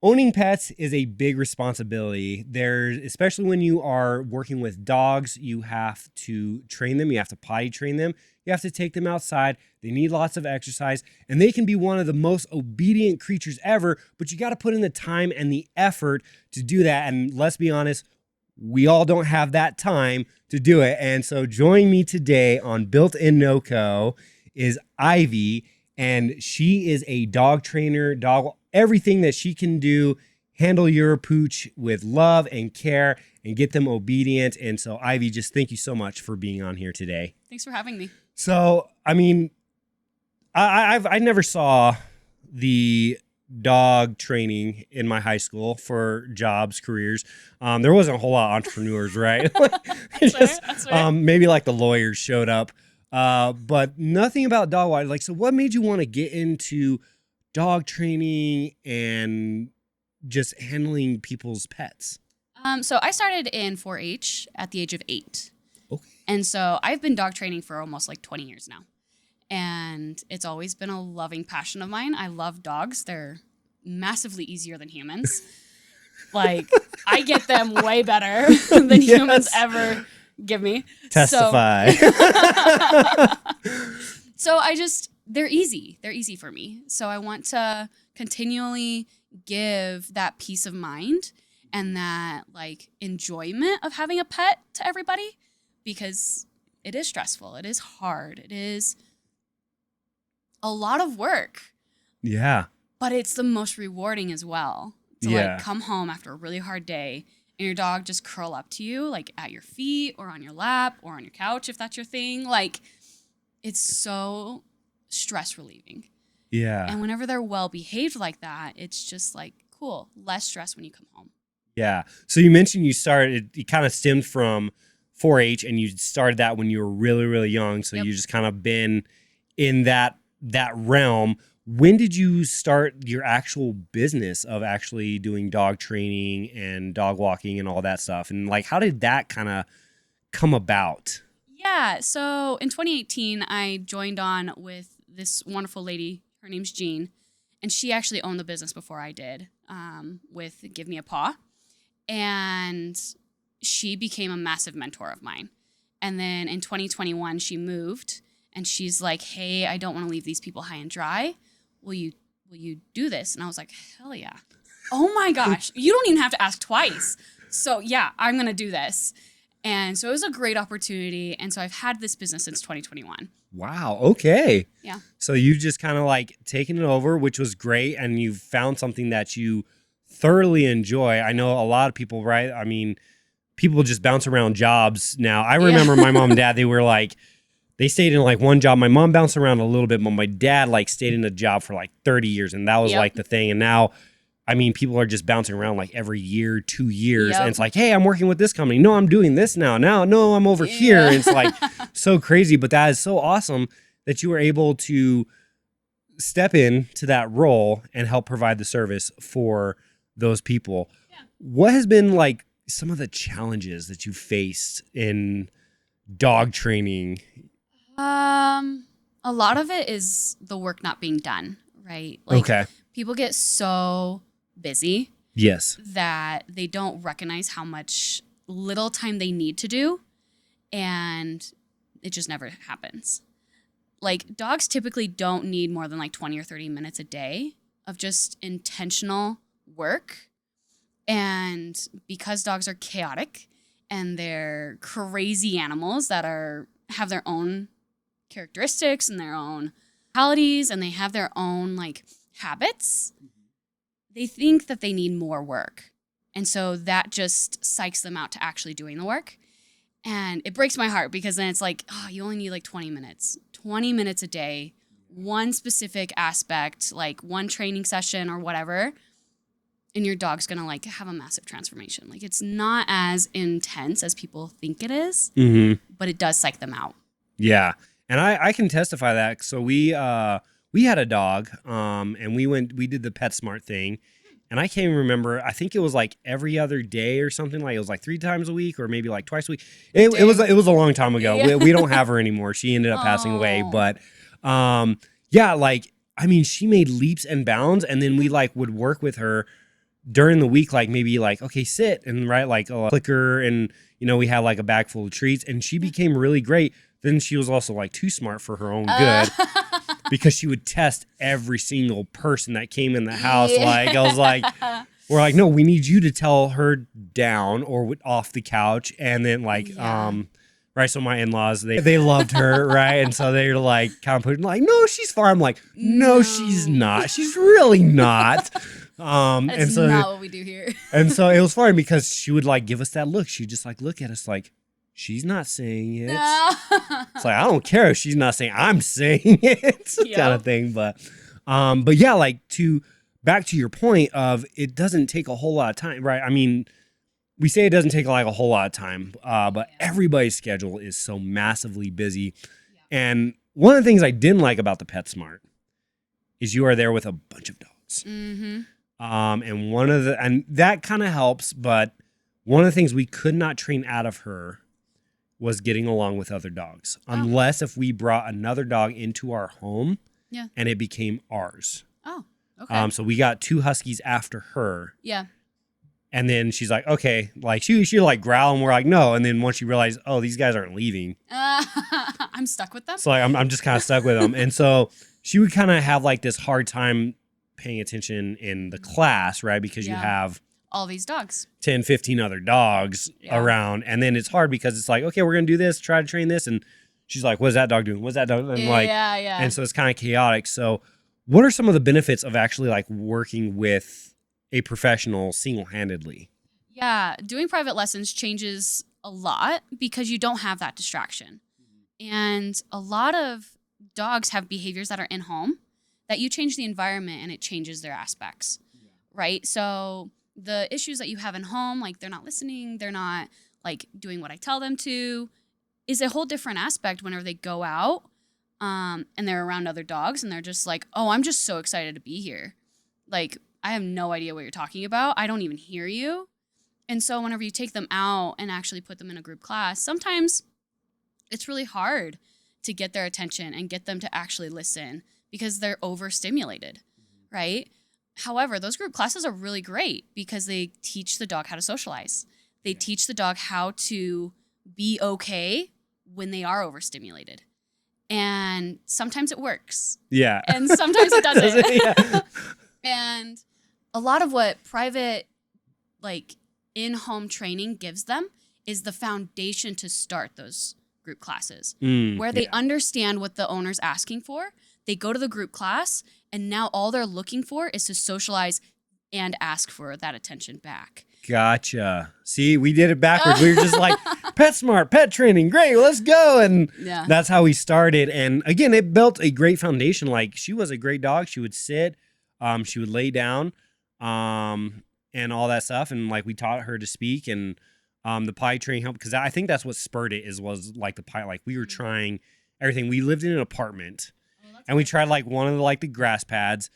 Owning pets is a big responsibility. Especially when you are working with dogs, you have to train them. You have to potty train them. You have to take them outside. They need lots of exercise, and they can be one of the most obedient creatures ever, but you got to put in the time and the effort to do that. And let's be honest, we all don't have that time to do it. And so joining me today on Built-in NoCo is Ivy, and she is a dog trainer, everything that she can do, handle your pooch with love and care and get them obedient. And so Ivy, just thank you so much for being on here today. Thanks for having me. So, I mean, I never saw the dog training in my high school for jobs, careers. There wasn't a whole lot of entrepreneurs, right? That's right. Maybe like the lawyers showed up, but nothing about dog watching. Like, so what made you want to get into dog training and just handling people's pets? So I started in 4-H at the age of 8. Okay. And so I've been dog training for almost like 20 years now. And it's always been a loving passion of mine. I love dogs. They're massively easier than humans. Like, I get them way better than humans ever give me. Testify. So they're easy. They're easy for me. So I want to continually give that peace of mind and that like enjoyment of having a pet to everybody, because it is stressful. It is hard. It is a lot of work. Yeah. But it's the most rewarding as well. To like come home after a really hard day and your dog just curl up to you, like at your feet or on your lap or on your couch, if that's your thing. Like, it's so stress relieving. Yeah. And whenever they're well behaved like that, it's just like, cool, less stress when you come home. Yeah. So you mentioned you kind of stemmed from 4-H, and you started that when you were really, really young. So you just kind of been in that realm. When did you start your actual business of actually doing dog training and dog walking and all that stuff? And like, how did that kind of come about? Yeah. So in 2018, I joined on with this wonderful lady. Her name's Jean. And she actually owned the business before I did, with Give Me a Paw. And she became a massive mentor of mine. And then in 2021, she moved, and she's like, hey, I don't want to leave these people high and dry. Will you do this? And I was like, hell yeah. Oh my gosh. You don't even have to ask twice. So yeah, I'm going to do this. And so it was a great opportunity. And so I've had this business since 2021. Wow. Okay. Yeah. So you just kind of like taken it over, which was great. And you found something that you thoroughly enjoy. I know a lot of people, right? I mean, people just bounce around jobs now. I remember my mom and dad, they stayed in like one job. My mom bounced around a little bit, but my dad like stayed in a job for like 30 years. And that was like the thing. And now, I mean, people are just bouncing around like every year, 2 years. And it's like, hey, I'm working with this company. No, I'm doing this now. No, I'm over here. And it's like so crazy. But that is so awesome that you were able to step into that role and help provide the service for those people. Yeah. What has been like some of the challenges that you faced in dog training? A lot of it is the work not being done, right? Like, people get so busy. Yes. That they don't recognize how much little time they need to do, and it just never happens. Like, dogs typically don't need more than like 20 or 30 minutes a day of just intentional work. And because dogs are chaotic and they're crazy animals that have their own characteristics and their own qualities, and they have their own like habits, they think that they need more work. And so that just psychs them out to actually doing the work. And it breaks my heart, because then it's like, oh, you only need like 20 minutes a day, one specific aspect, like one training session or whatever. And your dog's going to like have a massive transformation. Like, it's not as intense as people think it is, but it does psych them out. Yeah. And I can testify that. So we had a dog, and we did the PetSmart thing, and I can't even remember. I think it was like every other day or something. Like, it was like 3 times a week or maybe like twice a week. It was a long time ago. Yeah. We don't have her anymore. She ended up passing away. But yeah, like, I mean, she made leaps and bounds, and then we like would work with her during the week, like maybe like, okay, sit and right, like a clicker, and we had like a bag full of treats, and she became really great. Then she was also like too smart for her own good because she would test every single person that came in the house. Yeah. Like I was like, we're like, no, we need you to tell her down or off the couch, and then like right. So my in-laws, they loved her, right? And so they're like kind of putting like, no, she's fine. I'm like, no, she's not. She's really not. That's not what we do here. And so it was funny because she would like give us that look. She'd just like look at us like, she's not saying it. It's like, I don't care if she's not saying, I'm saying it, kind of thing. But yeah, like back to your point of it doesn't take a whole lot of time, right? I mean, we say it doesn't take like a whole lot of time, but everybody's schedule is so massively busy. Yeah. And one of the things I didn't like about the PetSmart is you are there with a bunch of dogs. Mm-hmm. And that kind of helps, but one of the things we could not train out of her was getting along with other dogs, unless if we brought another dog into our home and it became ours. Oh, okay. So we got 2 Huskies after her. Yeah. And then she's like, okay, like she like growl, and we're like, no. And then once she realized, oh, these guys aren't leaving. I'm stuck with them. So like, I'm just kind of stuck with them. And so she would kind of have like this hard time paying attention in the class, right? Because you have all these dogs, 10, 15 other dogs around. And then it's hard because it's like, okay, we're going to do this, try to train this. And she's like, what's that dog doing? What's that dog doing? And so it's kind of chaotic. So what are some of the benefits of actually like working with a professional single-handedly? Yeah, doing private lessons changes a lot because you don't have that distraction. And a lot of dogs have behaviors that are in home that you change the environment and it changes their aspects, right? So the issues that you have in home, like they're not listening, they're not like doing what I tell them to, is a whole different aspect whenever they go out and they're around other dogs and they're just like, oh, I'm just so excited to be here. Like, I have no idea what you're talking about. I don't even hear you. And so whenever you take them out and actually put them in a group class, sometimes it's really hard to get their attention and get them to actually listen because they're overstimulated, right? However, those group classes are really great because they teach the dog how to socialize. They teach the dog how to be okay when they are overstimulated. And sometimes it works. Yeah. And sometimes it doesn't. And a lot of what private, like, in-home training gives them is the foundation to start those group classes where they understand what the owner's asking for. They go to the group class, and now all they're looking for is to socialize and ask for that attention back. Gotcha. See, we did it backwards. We were just like, PetSmart, pet training, great, let's go. And that's how we started. And again, it built a great foundation. Like, she was a great dog. She would sit, she would lay down, and all that stuff. And like, we taught her to speak, and the potty training helped because I think that's what spurred it was like the potty. Like, we were trying everything. We lived in an apartment, and we tried like one of the grass pads.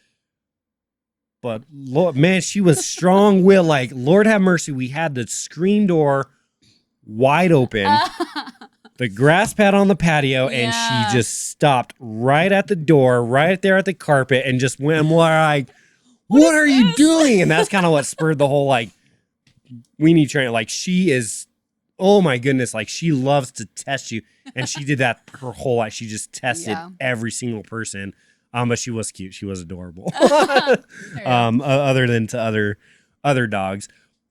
But Lord, man, she was strong-willed. Like, Lord have mercy, we had the screen door wide open, the grass pad on the patio, and she just stopped right at the door, right there at the carpet, and just went like, "What are you doing?" And that's kind of what spurred the whole like, we need training. Like, she is, oh my goodness, like she loves to test you, and she did that her whole life. She just tested every single person. But she was cute. She was adorable. Other than to other dogs.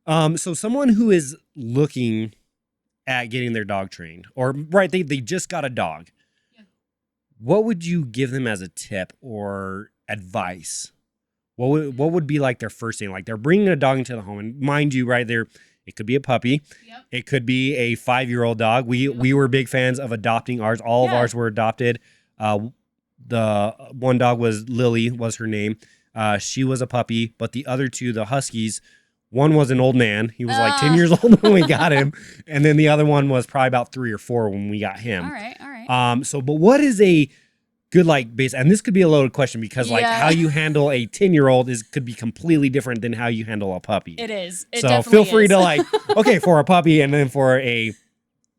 So someone who is looking at getting their dog trained, or they just got a dog. Yeah. What would you give them as a tip or advice? What would be like their first thing? Like, they're bringing a dog into the home, and mind you, right there, it could be a puppy. Yep. It could be a 5-year-old dog. We were big fans of adopting ours. All of ours were adopted. The one dog was Lily, was her name. She was a puppy, but the other 2, the Huskies, one was an old man. He was like 10 years old when we got him. And then the other one was probably about 3 or 4 when we got him. All right. But what is a good base? And this could be a loaded question because how you handle a 10-year-old could be completely different than how you handle a puppy. It is. It so feel free to okay, for a puppy and then for a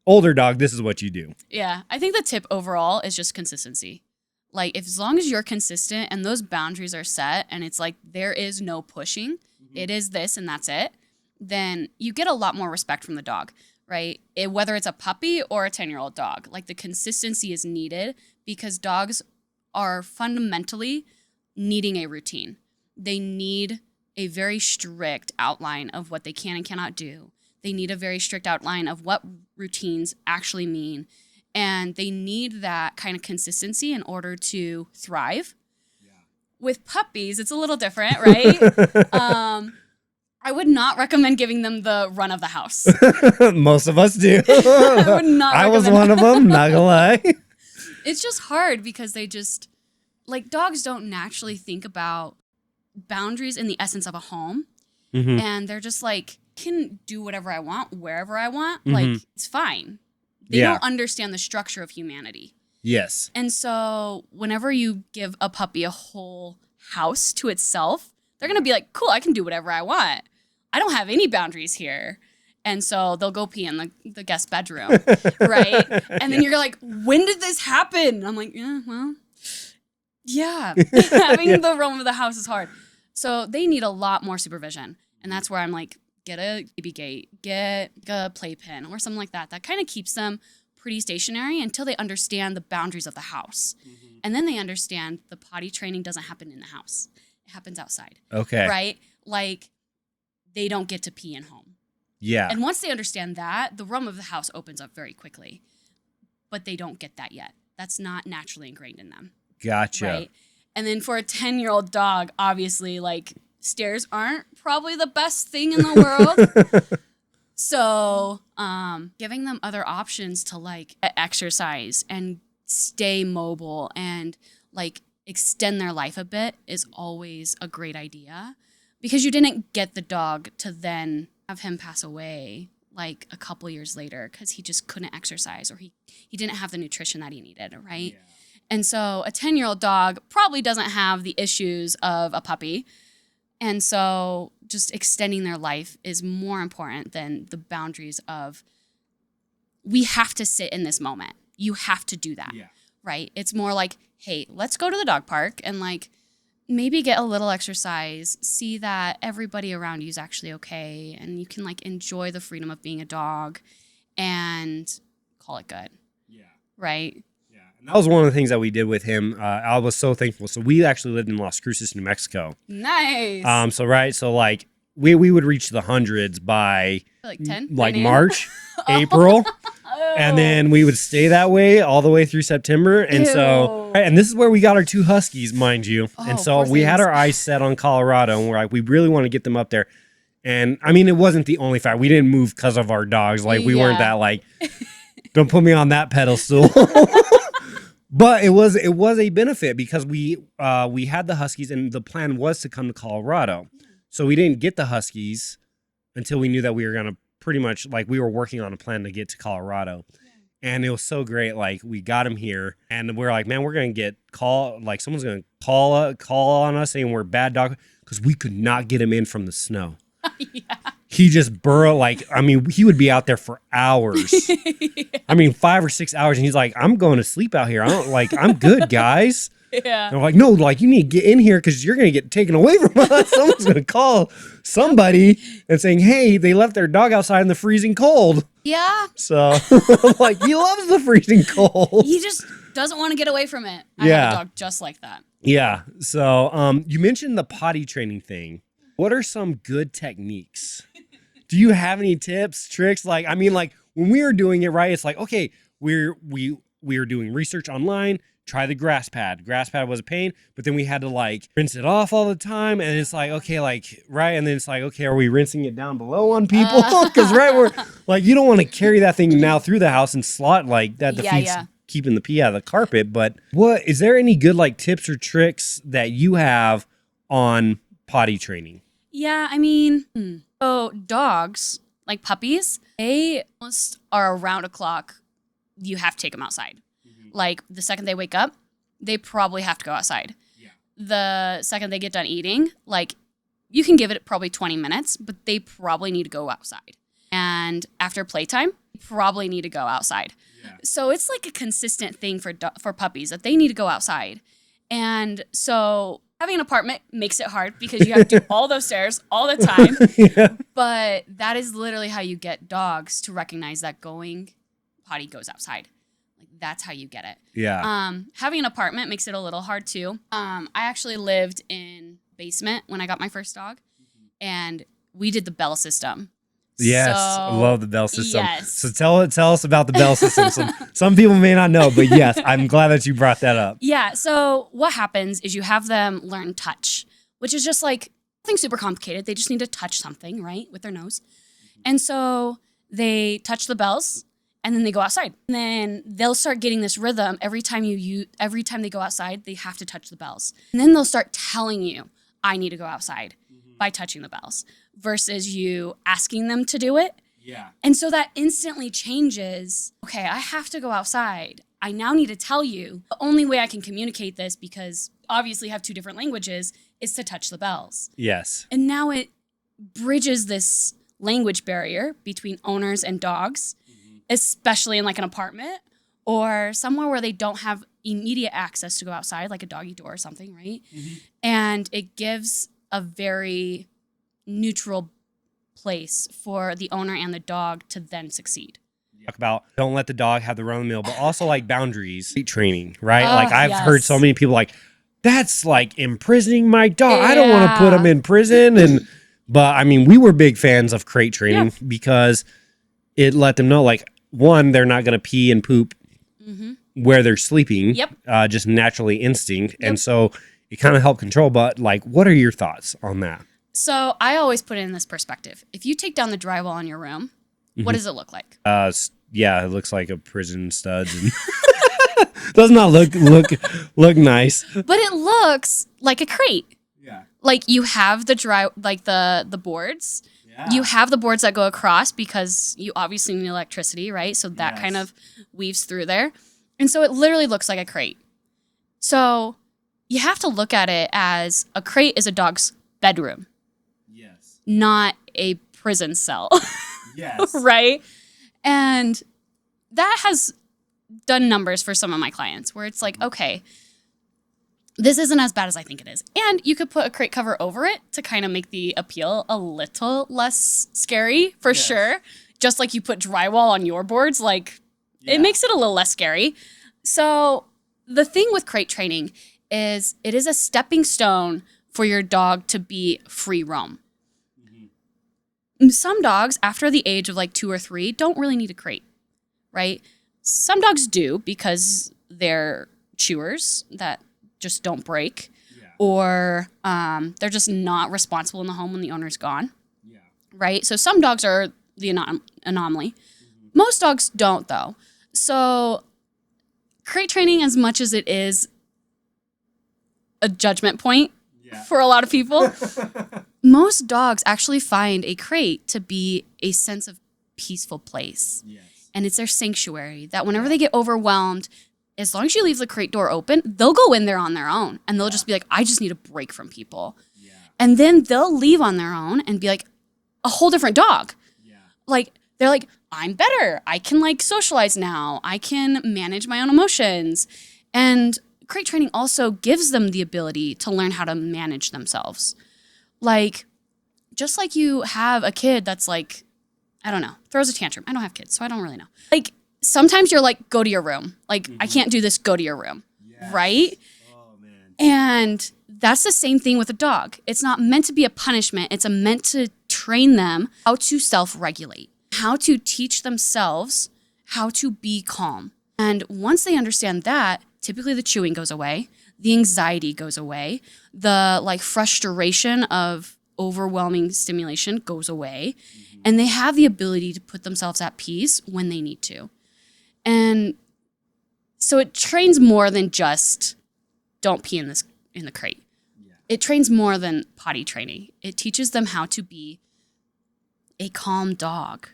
older dog, this is what you do. Yeah. I think the tip overall is just consistency. Like, as long as you're consistent and those boundaries are set and it's like there is no pushing it is this and that's it, then you get a lot more respect from the dog, right? Whether it's a puppy or a 10-year-old dog, like the consistency is needed because dogs are fundamentally needing a routine. They need a very strict outline of what they can and cannot do. They need a very strict outline of what routines actually mean. And they need that kind of consistency in order to thrive. Yeah. With puppies, it's a little different, right? I would not recommend giving them the run of the house. Most of us do. I would not I was one of them, not gonna lie. It's just hard because they just, like, dogs don't naturally think about boundaries in the essence of a home. Mm-hmm. And they're just like, can do whatever I want, wherever I want. Mm-hmm. Like, it's fine. They don't understand the structure of humanity. Yes. And so whenever you give a puppy a whole house to itself, they're going to be like, cool, I can do whatever I want. I don't have any boundaries here. And so they'll go pee in the guest bedroom, right? And then you're like, when did this happen? I'm like, yeah, well, yeah. Having the roam of the house is hard. So they need a lot more supervision. And that's where I'm like, get a baby gate, get a playpen or something like that. That kind of keeps them pretty stationary until they understand the boundaries of the house. Mm-hmm. And then they understand the potty training doesn't happen in the house. It happens outside. Okay. Right? Like, they don't get to pee in home. Yeah. And once they understand that, the room of the house opens up very quickly. But they don't get that yet. That's not naturally ingrained in them. Gotcha. Right? And then for a 10-year-old dog, obviously, like, stairs aren't probably the best thing in the world. So giving them other options to, like, exercise and stay mobile and, like, extend their life a bit is always a great idea. Because you didn't get the dog to then have him pass away, like, a couple years later because he just couldn't exercise or he didn't have the nutrition that he needed, right? Yeah. And so a 10-year-old dog probably doesn't have the issues of a puppy. And so just extending their life is more important than the boundaries of, we have to sit in this moment. You have to do that, right? It's more like, hey, let's go to the dog park and, like, maybe get a little exercise, see that everybody around you is actually okay, and you can, like, enjoy the freedom of being a dog and call it good. Yeah. Right? That was one of the things that we did with him. I was so thankful. So we actually lived in Las Cruces, New Mexico. Nice. So like we would reach the hundreds by like 10, like March, April, and then we would stay that way all the way through September. And and this is where we got our 2 huskies, mind you. And so we had our eyes set on Colorado, and we're like, we really want to get them up there. And I mean, it wasn't the only fact. We didn't move because of our dogs. Like, we weren't that, like, don't put me on that pedestal. But it was a benefit because we had the huskies and the plan was to come to Colorado. So we didn't get the huskies until we knew that we were going to pretty much, like, we were working on a plan to get to Colorado. And it was so great. Like, we got them here and we're like, man, we're going to get someone's going to call on us saying we're bad dog because we could not get him in from the snow. He just burrowed, like, I mean, he would be out there for hours. I mean, 5 or 6 hours. And he's like, I'm going to sleep out here. I'm good, guys. Yeah. And I'm like, no, like, you need to get in here because you're going to get taken away from us. Someone's going to call somebody and saying, hey, they left their dog outside in the freezing cold. Yeah. So I'm like, he loves the freezing cold. He just doesn't want to get away from it. I have a dog just like that. Yeah. So you mentioned the potty training thing. What are some good techniques? Do you have any tips, tricks? Like, I mean, like, when we were doing it, right, it's like, okay, we were doing research online, try the grass pad. Grass pad was a pain, but then we had to, like, rinse it off all the time. And it's like, okay, like, right. And then it's like, okay, are we rinsing it down below on people? Because, right, we're like, you don't want to carry that thing now through the house and slot, like, that defeats keeping the pee out of the carpet. But is there any good, like, tips or tricks that you have on potty training? Yeah, I mean, so dogs, like puppies, they almost are around the clock. You have to take them outside. Mm-hmm. Like, the second they wake up, they probably have to go outside. Yeah. The second they get done eating, like, you can give it probably 20 minutes, but they probably need to go outside. And after playtime, they probably need to go outside. Yeah. So it's like a consistent thing for puppies that they need to go outside. And so Having an apartment makes it hard because you have to do all those stairs all the time. Yeah. But that is literally how you get dogs to recognize that going potty goes outside. Like that's how you get it. Yeah. Having an apartment makes it a little hard too. I actually lived in basement when I got my first dog, and we did the bell system. Yes, So, I love the bell system. Yes. So tell us about the bell system. Some people may not know, but yes, I'm glad that you brought that up. Yeah. So what happens is you have them learn touch, which is just like nothing super complicated. They just need to touch something, right, with their nose. And so they touch the bells, and then they go outside. And then they'll start getting this rhythm every time every time they go outside, they have to touch the bells. And then they'll start telling you, I need to go outside by touching the bells versus you asking them to do it. Yeah. And so that instantly changes, okay, I have to go outside. I now need to tell you. The only way I can communicate this, because obviously have 2 different languages, is to touch the bells. Yes. And now it bridges this language barrier between owners and dogs, especially in like an apartment or somewhere where they don't have immediate access to go outside, like a doggy door or something, right? And it gives a very neutral place for the owner and the dog to then succeed. Talk about don't let the dog have the run of the mill, but also like boundaries, training, right? Like I've heard so many people like, that's like imprisoning my dog. I don't want to put him in prison. But I mean, we were big fans of crate training because it let them know, like, one, they're not going to pee and poop where they're sleeping. Yep. Just naturally instinct. And so it kind of helped control. But like, what are your thoughts on that? So I always put it in this perspective. If you take down the drywall in your room, what does it look like? Yeah, it looks like a prison studs. And does not look nice. But it looks like a crate. Yeah. Like you have the boards. Yeah. You have the boards that go across because you obviously need electricity, right? So that kind of weaves through there. And so it literally looks like a crate. So you have to look at it as a crate is a dog's bedroom. Yes. Not a prison cell. Yes. Right? And that has done numbers for some of my clients where it's like, okay, this isn't as bad as I think it is. And you could put a crate cover over it to kind of make the appeal a little less scary for sure. Just like you put drywall on your boards, like it makes it a little less scary. So the thing with crate training is it is a stepping stone for your dog to be free roam. Some dogs, after the age of like 2 or 3, don't really need a crate, right? Some dogs do because they're chewers that just don't break, or they're just not responsible in the home when the owner's gone, right? So some dogs are the anomaly. Most dogs don't, though. So crate training, as much as it is a judgment point for a lot of people, most dogs actually find a crate to be a sense of peaceful place. And it's their sanctuary that whenever they get overwhelmed, as long as you leave the crate door open, they'll go in there on their own. And they'll just be like, I just need a break from people. And then they'll leave on their own and be like a whole different dog. Like, they're like, I'm better. I can like socialize now. I can manage my own emotions. And crate training also gives them the ability to learn how to manage themselves. Like, just like you have a kid that's like, I don't know, throws a tantrum. I don't have kids, so I don't really know. Like, sometimes you're like, go to your room. Like, I can't do this, go to your room. Right? Oh, man. And that's the same thing with a dog. It's not meant to be a punishment. It's meant to train them how to self-regulate, how to teach themselves how to be calm. And once they understand that, typically the chewing goes away, the anxiety goes away, the like frustration of overwhelming stimulation goes away, and they have the ability to put themselves at peace when they need to. And so it trains more than just don't pee in the crate. It trains more than potty training. It teaches them how to be a calm dog.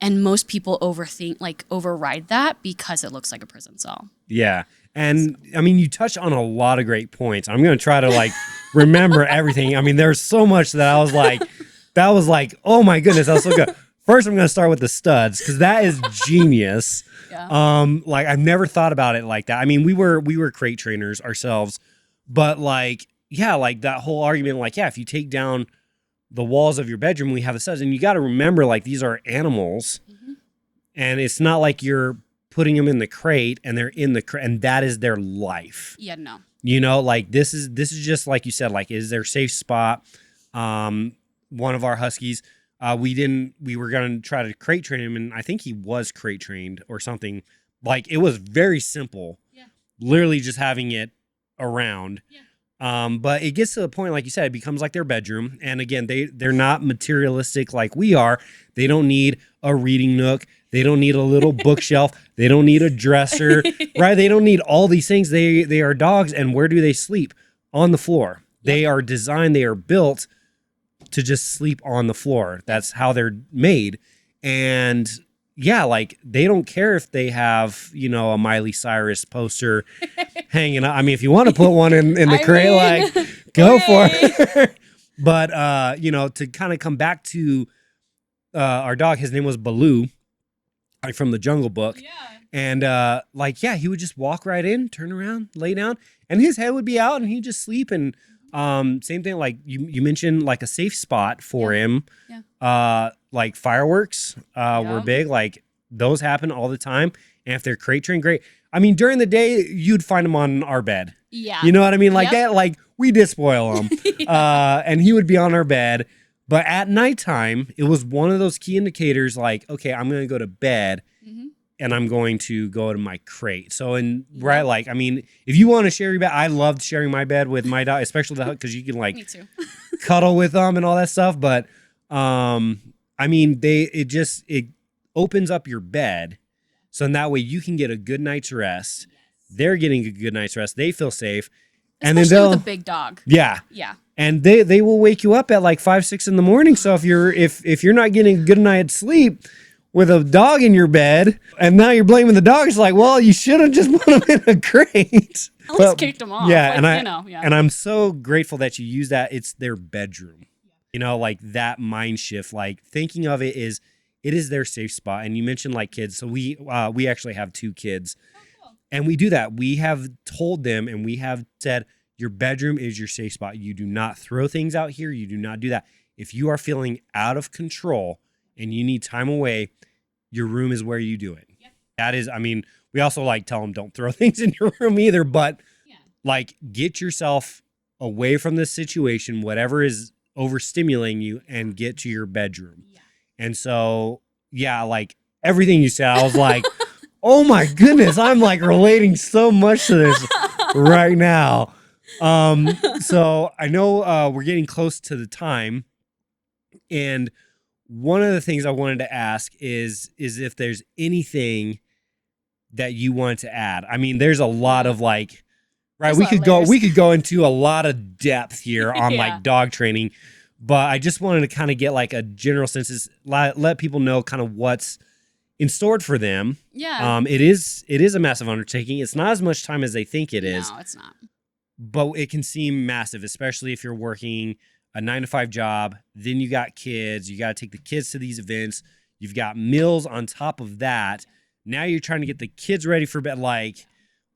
And most people override that because it looks like a prison cell. Yeah. And I mean, you touched on a lot of great points. I'm going to try to like remember everything. I mean, there's so much that I was like, oh my goodness, that was so good. First, I'm going to start with the studs because that is genius. Like I've never thought about it like that. I mean, we were crate trainers ourselves, but like yeah, like that whole argument, like, yeah, if you take down the walls of your bedroom, we have the studs. And you got to remember, like, these are animals. Mm-hmm. And it's not like you're putting them in the crate and they're in the crate and that is their life. Yeah, no. You know, like this is just like you said, like, is their safe spot. One of our Huskies, we were going to try to crate train him. And I think he was crate trained or something. Like, it was very simple. Yeah. Literally just having it around. Yeah. But it gets to the point, like you said, it becomes like their bedroom. And again, they're not materialistic like we are. They don't need a reading nook. They don't need a little bookshelf. They don't need a dresser, right? They don't need all these things. They are dogs. And where do they sleep? On the floor. Yep. They are designed, they are built to just sleep on the floor. That's how they're made. And yeah, like, they don't care if they have, you know, a Miley Cyrus poster hanging up. I mean, if you want to put one in the crate, like, go for it. But, you know, to kind of come back to our dog, his name was Baloo, like from the Jungle Book. Yeah. And like, yeah, he would just walk right in, turn around, lay down, and his head would be out and he'd just sleep. And same thing, like you mentioned, like a safe spot for him. Yeah. Like fireworks were big. Like, those happen all the time. And if they're crate trained, great. I mean, during the day, you'd find him on our bed. Yeah. You know what I mean? Like that, like, we did spoil him. Yeah. And he would be on our bed. But at nighttime, it was one of those key indicators, like, okay, I'm going to go to bed. Mm-hmm. And I'm going to go to my crate. So, right, like, I mean, if you want to share your bed, I loved sharing my bed with my dog, especially because you can, like, Me too. cuddle with them and all that stuff. But, I mean, it opens up your bed. So in that way you can get a good night's rest. Yes. They're getting a good night's rest. They feel safe. Especially and then with a big dog. Yeah. Yeah. And they will wake you up at like 5, 6 in the morning. So if you're not getting a good night's sleep with a dog in your bed, and now you're blaming the dog, it's like, well, you should have just put them in a crate. At least kicked them off. Yeah, like, and I'm so grateful that you use that. It's their bedroom. Yeah. You know, like that mind shift, like thinking of it is their safe spot. And you mentioned like kids. So we actually have 2 kids. Oh, cool. And we do that. We have told them and we have said, your bedroom is your safe spot. You do not throw things out here. You do not do that. If you are feeling out of control and you need time away, your room is where you do it. Yep. That is, I mean, we also like tell them don't throw things in your room either, but like, get yourself away from this situation, whatever is overstimulating you, and get to your bedroom. Yeah. And so, yeah, like everything you said, I was like, oh my goodness, I'm like relating so much to this right now. So I know we're getting close to the time, and one of the things I wanted to ask is if there's anything that you wanted to add. I mean, there's a lot of like, right? We could go into a lot of depth here on like dog training, but I just wanted to kind of get like a general sense, let people know kind of what's in store for them. Yeah. It is a massive undertaking. It's not as much time as they think it is. No, it's not. But it can seem massive, especially if you're working a 9-to-5 job. Then you got kids. You got to take the kids to these events. You've got meals on top of that. Now you're trying to get the kids ready for bed. Like,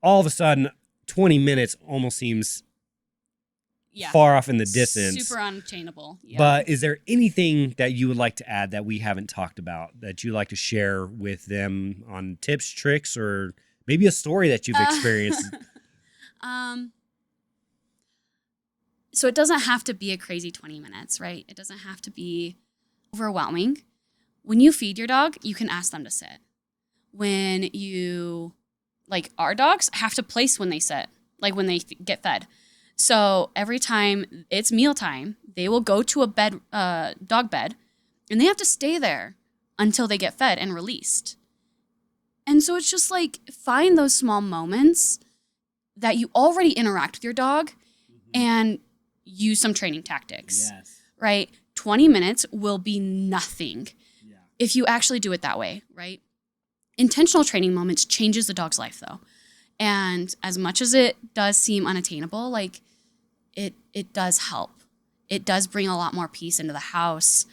all of a sudden, 20 minutes almost seems far off in the distance. Super unattainable. Yeah. But is there anything that you would like to add that we haven't talked about that you'd like to share with them on tips, tricks, or maybe a story that you've experienced? So it doesn't have to be a crazy 20 minutes, right? It doesn't have to be overwhelming. When you feed your dog, you can ask them to sit. When you, like, our dogs have to place when they sit, like when they get fed. So every time it's mealtime, they will go to a bed, dog bed, and they have to stay there until they get fed and released. And so it's just like, find those small moments that you already interact with your dog and use some training tactics, right? 20 minutes will be nothing if you actually do it that way, right? Intentional training moments changes the dog's life, though. And as much as it does seem unattainable, like, it does help. It does bring a lot more peace into the house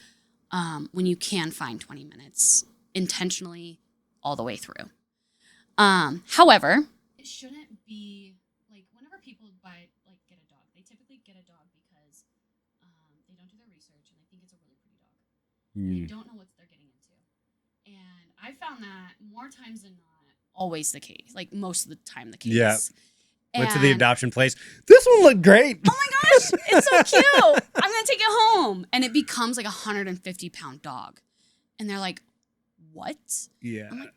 when you can find 20 minutes intentionally all the way through. However, it shouldn't be like, whenever people get a dog, they typically get a dog because they don't do their research and they think it's a really pretty dog. They don't know what they're getting into. And I found that more times than not, always the case. Like most of the time the case. Yeah. Went to the And- adoption place. This one looked great. Oh my gosh, it's so cute. I'm going to take it home. And it becomes like a 150-pound dog. And they're like, what? Yeah. I'm like,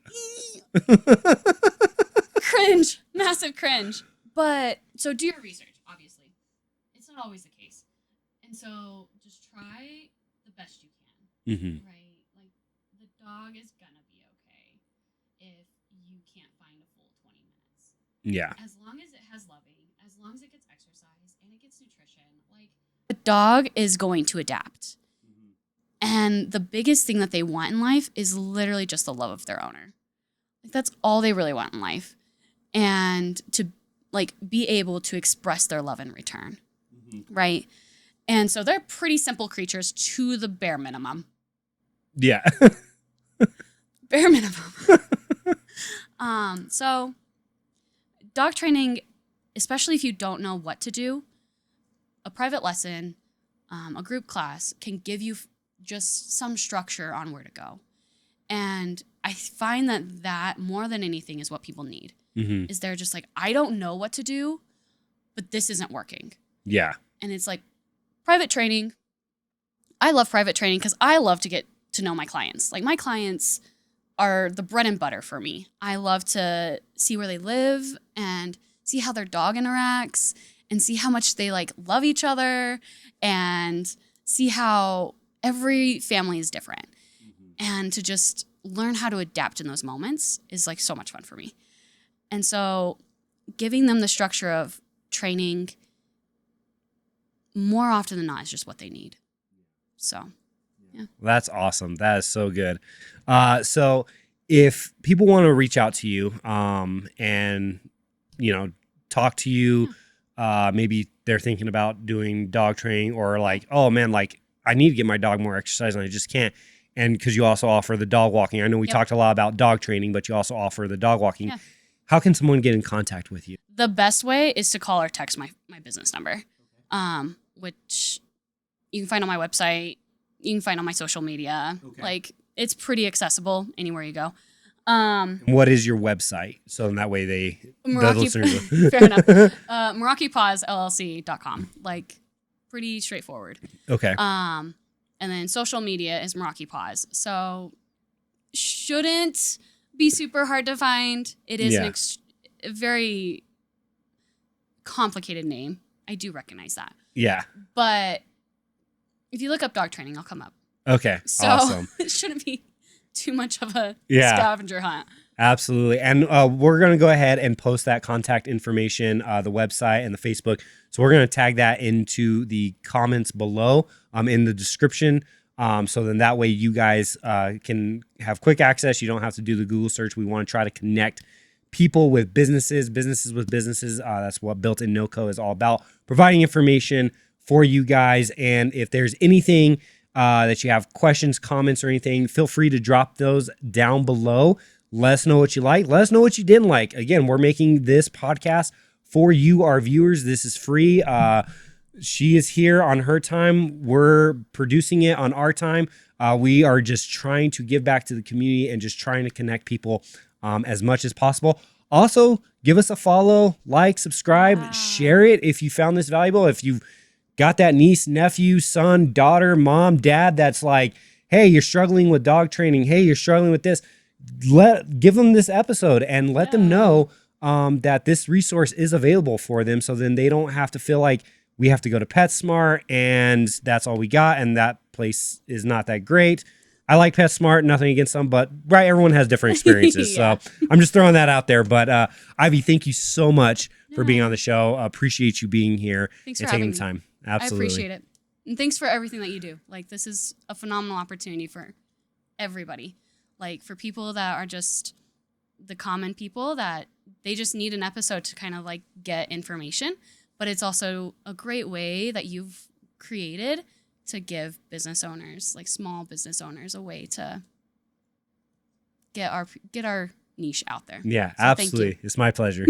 cringe, massive cringe. But so do your research, obviously. It's not always the case. And so just try the best you can, Mm-hmm. right? Like the dog is going to be okay if you can't find a full 20 minutes. Yeah. As long as it has loving, as long as it gets exercise and it gets nutrition, like the dog is going to adapt. And the biggest thing that they want in life is literally just the love of their owner. Like that's all they really want in life. And to like be able to express their love in return. Right? And so they're pretty simple creatures to the bare minimum. Yeah. Bare minimum. So dog training, especially if you don't know what to do, a private lesson, a group class can give you just some structure on where to go. And I find that more than anything is what people need. Mm-hmm. Is they're just like, I don't know what to do, but this isn't working. Yeah. And it's like private training. I love private training because I love to get to know my clients. Like my clients are the bread and butter for me. I love to see where they live and see how their dog interacts and see how much they like love each other and see how every family is different. And to just learn how to adapt in those moments is like so much fun for me. And so giving them the structure of training more often than not is just what they need. So, yeah. That's awesome. That is so good. So if people want to reach out to you and, you know, talk to you, maybe they're thinking about doing dog training or like, oh man, like I need to get my dog more exercise and I just can't. And because you also offer the dog walking. I know we talked a lot about dog training, but you also offer the dog walking. Yeah. How can someone get in contact with you? The best way is to call or text my business number, which you can find on my website. You can find on my social media. Okay. Like it's pretty accessible anywhere you go. What is your website? So in that way the listeners fair enough. Meraki Paws LLC.com. Like pretty straightforward. Okay. And then social media is Meraki Paws. So shouldn't be super hard to find. It is a very complicated name. I do recognize that. Yeah. But if you look up dog training, I'll come up. Okay. So Awesome. it shouldn't be too much of a scavenger hunt. Absolutely. And we're going to go ahead and post that contact information, the website and the Facebook. So we're going to tag that into the comments below in the description. So then that way you guys can have quick access. You don't have to do the Google search. We want to try to connect people with businesses with businesses. That's what Built in NoCo is all about, providing information for you guys. And if there's anything that you have questions, comments, or anything, feel free to drop those down below. Let us know what you like. Let us know what you didn't like. Again, we're making this podcast for you, our viewers. This is free. She is here on her time. We're producing it on our time. We are just trying to give back to the community and just trying to connect people as much as possible. Also, give us a follow, like, subscribe, share it if you found this valuable. If you've got that niece, nephew, son, daughter, mom, dad that's like, hey, you're struggling with dog training. Hey, you're struggling with this. Give them this episode and let them know that this resource is available for them, so then they don't have to feel like we have to go to PetSmart and that's all we got and that place is not that great. I like PetSmart, nothing against them, but right, everyone has different experiences. So I'm just throwing that out there. But Ivy, thank you so much for being on the show. Appreciate you being here and taking the time. Absolutely. I appreciate it. And thanks for everything that you do. Like, this is a phenomenal opportunity for everybody. Like, for people that are just the common people that they just need an episode to kind of like get information. But it's also a great way that you've created to give business owners, like small business owners, a way to get our niche out there. Yeah, So absolutely. It's my pleasure.